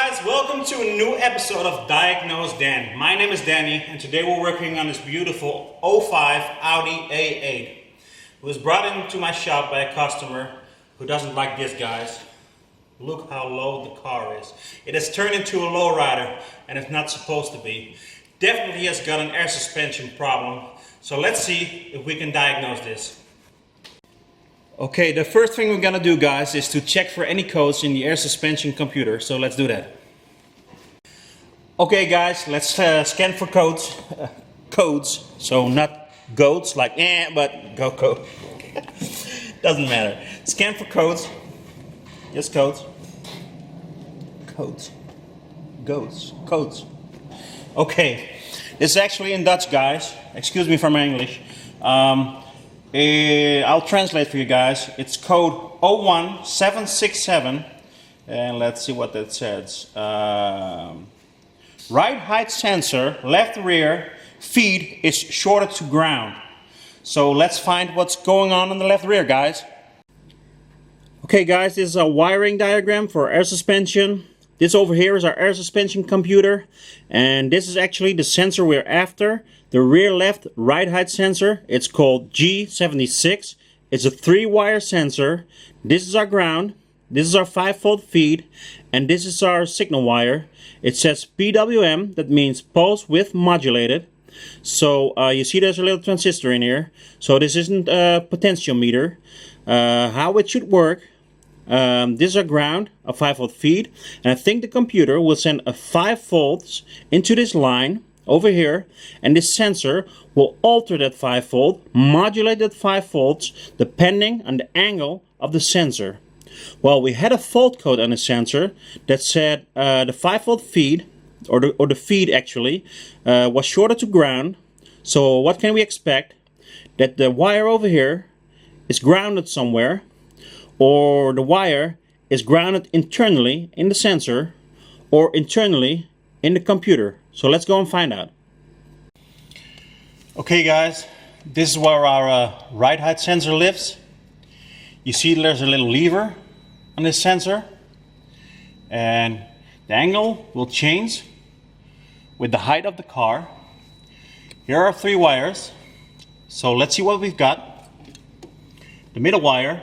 guys, welcome to a new episode of DiagnoseDan. My name is Danny and today we're working on this beautiful 05 Audi A8. It was brought into my shop by a customer who doesn't like this, guys. Look how low the car is. It has turned into a lowrider and it's not supposed to be. Definitely has got an air suspension problem. So let's see if we can diagnose this. Okay, the first thing we're gonna do, guys, is to check for any codes in the air suspension computer. So let's do that. Okay, guys, let's scan for codes. Codes, so not goats like but go. Doesn't matter. Scan for codes. Yes, codes. Codes. Goats. Codes. Okay, this is actually in Dutch, guys. Excuse me for my English. I'll translate for you guys. It's code 01767 and let's see what that says. Right height sensor, left rear feed is shorted to ground. So let's find what's going on in the left rear, guys. Okay, guys, this is a wiring diagram for air suspension. This over here is our air suspension computer, and this is actually the sensor we're after. The rear left right height sensor. It's called G76. It's a 3-wire sensor. This is our ground. This is our 5-volt feed, and this is our signal wire. It says PWM, that means pulse width modulated. So you see there's a little transistor in here. So this isn't a potentiometer. How it should work. This is our ground, a 5-volt feed, and I think the computer will send a 5 volts into this line over here, and this sensor will alter that 5 volt, modulate that 5 volts depending on the angle of the sensor. Well, we had a fault code on the sensor that said the 5-volt feed, or the feed actually, was shorted to ground. So what can we expect? That the wire over here is grounded somewhere, or the wire is grounded internally in the sensor or internally in the computer. So let's go and find out. Okay, guys, this is where our right height sensor lives. You see there's a little lever on this sensor, and the angle will change with the height of the car. Here are 3 wires, so let's see what we've got. The middle wire,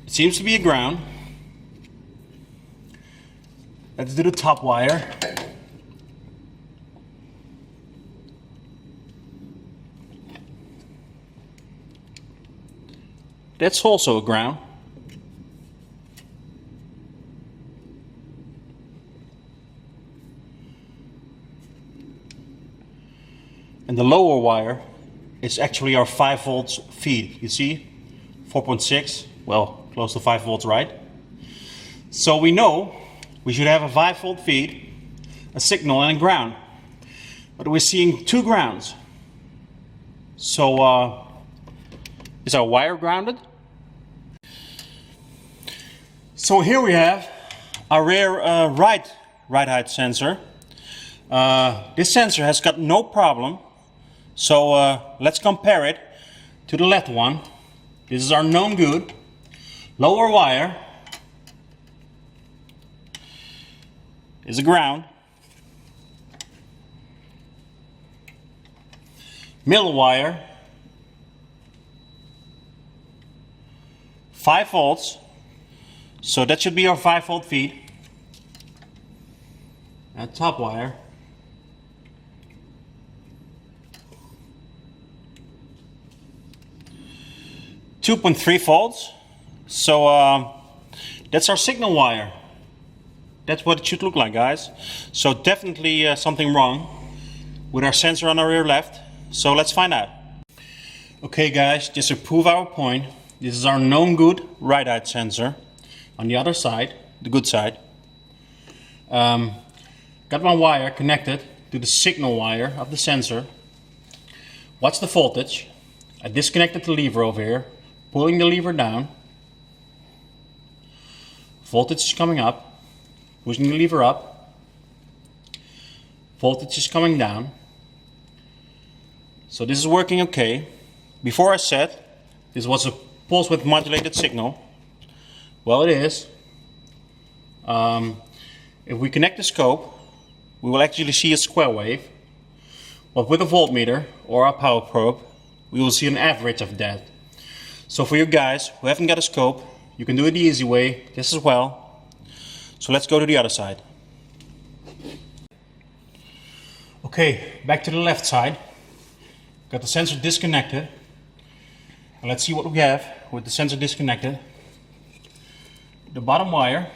it seems to be a ground. Let's do the top wire. That's also a ground. And the lower wire is actually our 5 volts feed. You see, 4.6, well, close to 5 volts, right? So we know we should have a 5-volt feed, a signal, and a ground. But we're seeing 2 grounds. So is our wire grounded? So here we have our rear right height sensor. This sensor has got no problem. So let's compare it to the left one. This is our known good. Lower wire is a ground. Middle wire, 5 volts. So that should be our 5-volt feed. And top wire, .3 volts. So that's our signal wire. That's what it should look like, guys. So definitely something wrong with our sensor on our rear left. So let's find out. Okay, guys, just to prove our point, this is our known good right height sensor. On the other side, the good side, got my wire connected to the signal wire of the sensor. Watch the voltage. I disconnected the lever over here, pulling the lever down. Voltage is coming up, pushing the lever up. Voltage is coming down. So this is working okay. Before I said this was a pulse width modulated signal. Well, it is. If we connect the scope, we will actually see a square wave. But with a voltmeter or a power probe, we will see an average of that. So for you guys who haven't got a scope, you can do it the easy way, just as well. So let's go to the other side. Okay, back to the left side. Got the sensor disconnected. And let's see what we have with the sensor disconnected. The bottom wire.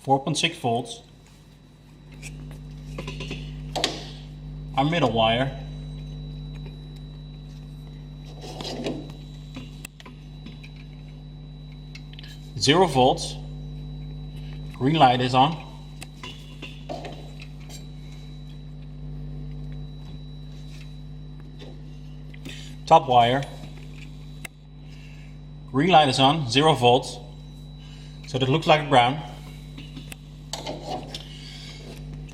.6 volts. Our middle wire. Zero volts. Green light is on. Top wire. Green light is on, 0 volts. So that looks like ground.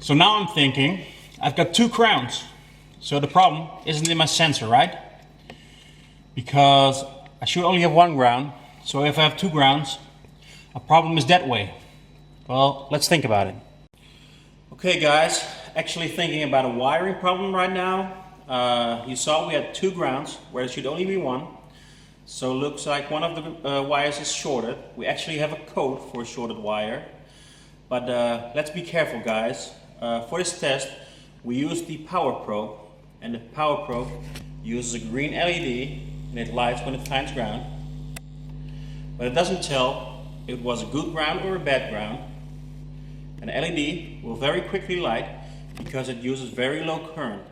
So now I'm thinking, I've got 2 grounds. So the problem isn't in my sensor, right? Because I should only have 1 ground. So if I have 2 grounds, a problem is that way. Well, let's think about it. Okay guys, actually thinking about a wiring problem right now. You saw we had 2 grounds where it should only be 1. So it looks like one of the wires is shorted. We actually have a code for a shorted wire. But let's be careful guys. For this test we use the power probe, and the power probe uses a green LED and it lights when it finds ground. But it doesn't tell if it was a good ground or a bad ground. An LED will very quickly light because it uses very low current.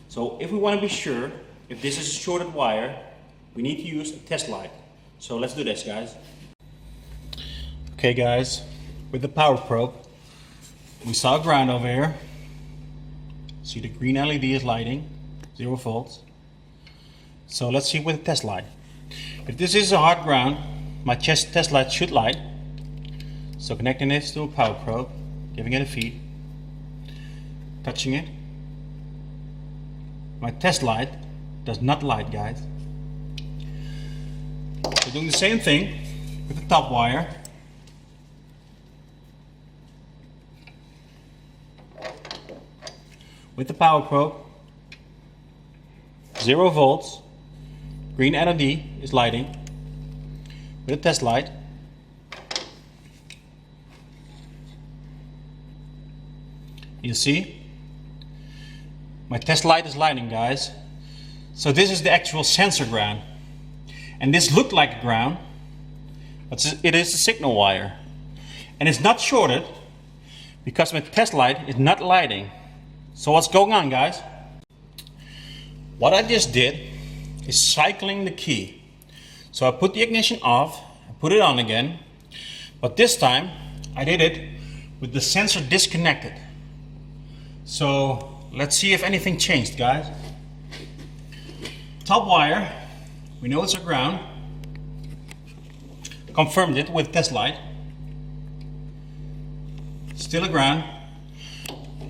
So if we want to be sure if this is a shorted wire, we need to use a test light. So let's do this guys. Okay guys, with the power probe, we saw ground over here. See the green LED is lighting, 0 volts. So let's see with the test light. If this is a hard ground, my test light should light. So connecting this to a power probe, giving it a feed, touching it. My test light does not light guys. So doing the same thing with the top wire. With the power probe, 0 volts, green LED is lighting. With a test light, you see, my test light is lighting guys. So this is the actual sensor ground. And this looked like a ground, but it is a signal wire. And it's not shorted because my test light is not lighting. So what's going on guys? What I just did is cycling the key. So I put the ignition off, I put it on again, but this time I did it with the sensor disconnected. So let's see if anything changed guys. Top wire, we know it's a ground. Confirmed it with test light. Still a ground.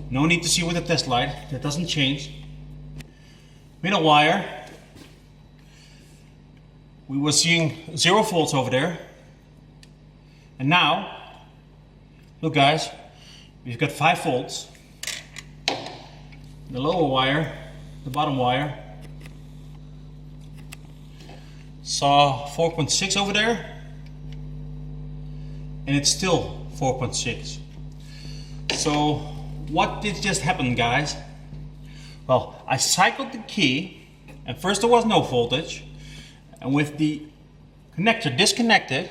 No need to see with the test light, that doesn't change. Middle wire, we were seeing 0 volts over there. And now, look guys, we've got 5 volts. The lower wire, the bottom wire, saw 4.6 over there. And it's still 4.6. So, what did just happen guys? Well, I cycled the key and first there was no voltage, and with the connector disconnected,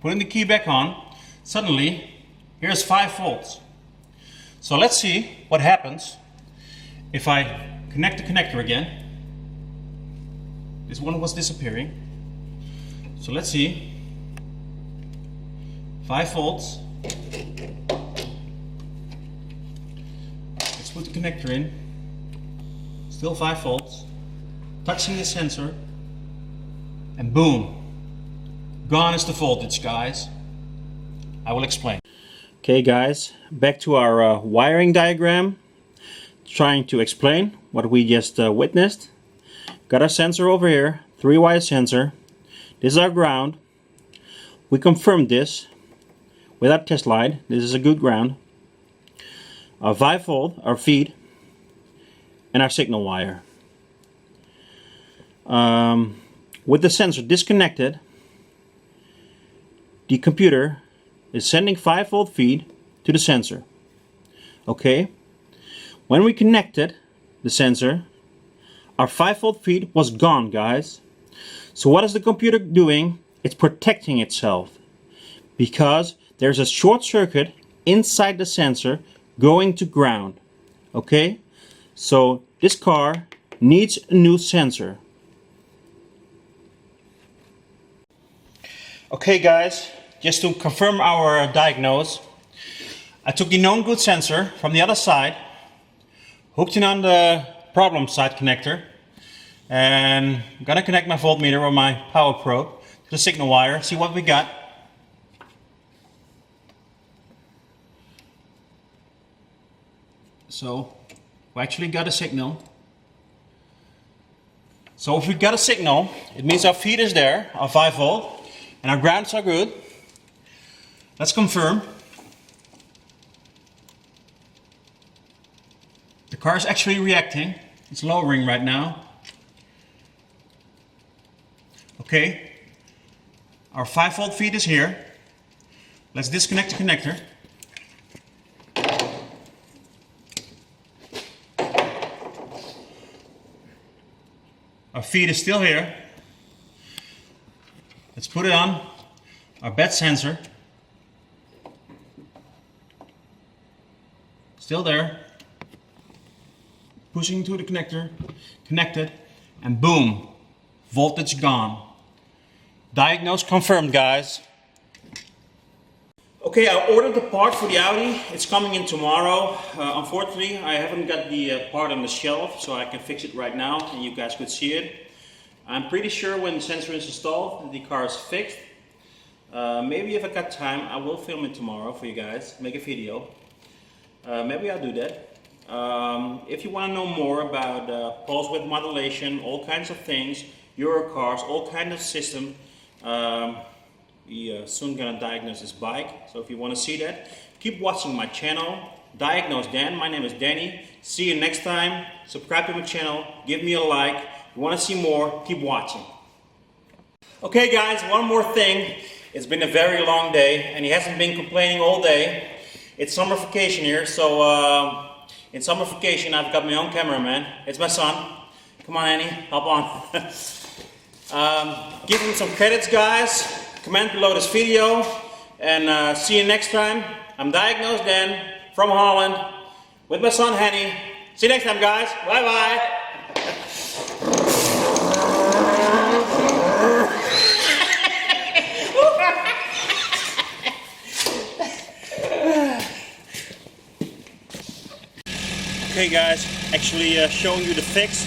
putting the key back on, suddenly here's 5 volts. So let's see what happens if I connect the connector again. This one was disappearing. So let's see. 5 volts. Let's put the connector in. Still 5 volts. Touching the sensor. And boom. Gone is the voltage, guys. I will explain. Okay guys, back to our wiring diagram. Trying to explain what we just witnessed. Got our sensor over here, 3-wire sensor. This is our ground. We confirmed this with our test light. This is a good ground. Our 5-volt, our feed, and our signal wire. With the sensor disconnected, the computer is sending 5-volt feed to the sensor. Okay? When we connected the sensor, our 5-volt feed was gone, guys. So what is the computer doing? It's protecting itself because there's a short circuit inside the sensor going to ground. Okay? So this car needs a new sensor. Okay guys, just to confirm our diagnose, I took the known good sensor from the other side, hooked it on the problem side connector, and I'm gonna connect my voltmeter or my power probe to the signal wire, see what we got. So we actually got a signal. So if we got a signal, it means our feed is there, our 5-volt, and our grounds are good. Let's confirm. The car is actually reacting. It's lowering right now. Okay. Our 5-volt feed is here. Let's disconnect the connector. Our feed is still here. Let's put it on our bed sensor. Still there. Pushing to the connector, connected, and boom, voltage gone. Diagnose confirmed, guys. Okay, I ordered the part for the Audi. It's coming in tomorrow. Unfortunately, I haven't got the part on the shelf, so I can fix it right now and you guys could see it. I'm pretty sure when the sensor is installed, the car is fixed. Maybe if I got time, I will film it tomorrow for you guys, make a video. Maybe I'll do that. If you want to know more about pulse width modulation, all kinds of things, Euro cars, all kinds of system, we soon gonna diagnose this bike. So if you want to see that, keep watching my channel, DiagnoseDan. My name is Danny. See you next time. Subscribe to my channel, give me a like. If you want to see more, keep watching. Okay guys, one more thing. It's been a very long day and he hasn't been complaining all day. It's summer vacation here, so in summer vacation I've got my own cameraman. It's my son. Come on Annie, hop on. Give him some credits guys. Comment below this video and see you next time. I'm DiagnoseDan from Holland with my son Henny. See you next time guys. Bye bye. Okay guys, actually showing you the fix.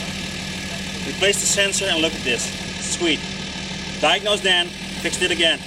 Replace the sensor and look at this. Sweet. DiagnoseDan fixed it again.